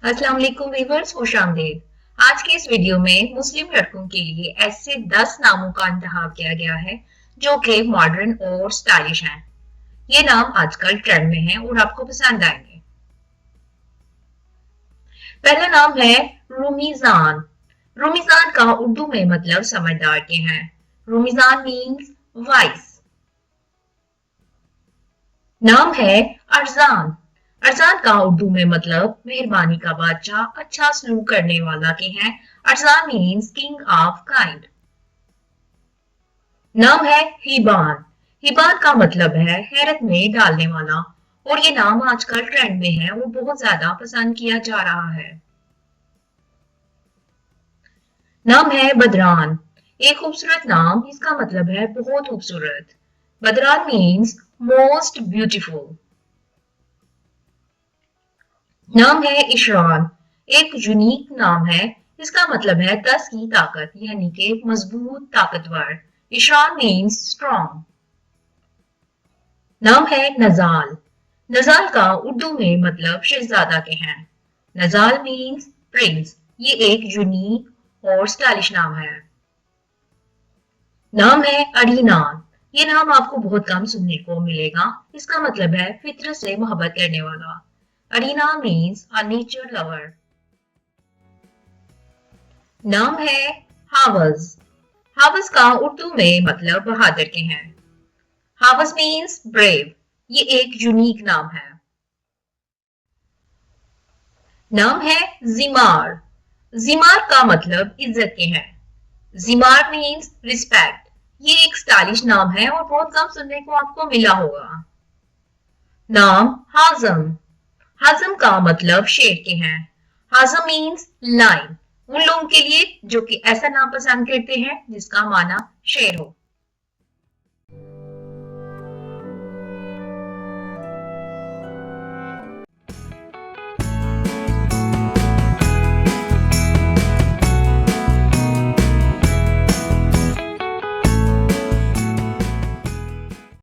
अस्सलाम वालेकुम व्यूअर्स, खुश आमदीद। आज के इस वीडियो में मुस्लिम लड़कों के लिए ऐसे 10 नामों का इंतखाब किया गया है जो कि मॉडर्न और स्टाइलिश हैं। ये नाम आजकल ट्रेंड में हैं और आपको पसंद आएंगे। पहला नाम है रूमीजान। रूमीजान का उर्दू में मतलब समझदार के हैं। रूमीजान मीन्स वाइस। नाम है अरजान। अरजान का उर्दू में मतलब मेहरबानी का बादशाह, अच्छा सलूक करने वाला के हैं। Arjan means king of kind. नाम है हिबान। हिबान का मतलब है हैरत में डालने वाला और ये नाम आजकल ट्रेंड में है और बहुत ज्यादा पसंद किया जा रहा है। नाम है बदरान। एक खूबसूरत नाम, इसका मतलब है बहुत खूबसूरत। बदरान मीन्स मोस्ट ब्यूटीफुल। नाम है इशरान। एक यूनिक नाम है, इसका मतलब है 10 की ताकत यानी कि मजबूत ताकतवर। इशरान मीन्स स्ट्रॉन्ग। नाम है नजाल। नजाल का उर्दू में मतलब शहजादा के हैं। नजाल मीन्स प्रिंस। ये एक यूनिक और स्टाइलिश नाम है। नाम है अरीनान। ये नाम आपको बहुत कम सुनने को मिलेगा, इसका मतलब है फितरत से मोहब्बत करने वाला। अरीना मीन्स अ नेचर लवर। नाम है हावज। हावज का उर्दू में मतलब बहादुर के हैं। House means brave. ये एक यूनिक नाम है। नाम है जिमार। जिमार का मतलब इज्जत के हैं। जिमार मीन्स रिस्पेक्ट। ये एक स्टाइलिश नाम है और बहुत कम सुनने को आपको मिला होगा। नाम हाजम। हाजम का मतलब शेर के हैं। हाजम मीन्स लाइन। उन लोगों के लिए जो कि ऐसा नाम पसंद करते हैं जिसका माना शेर हो।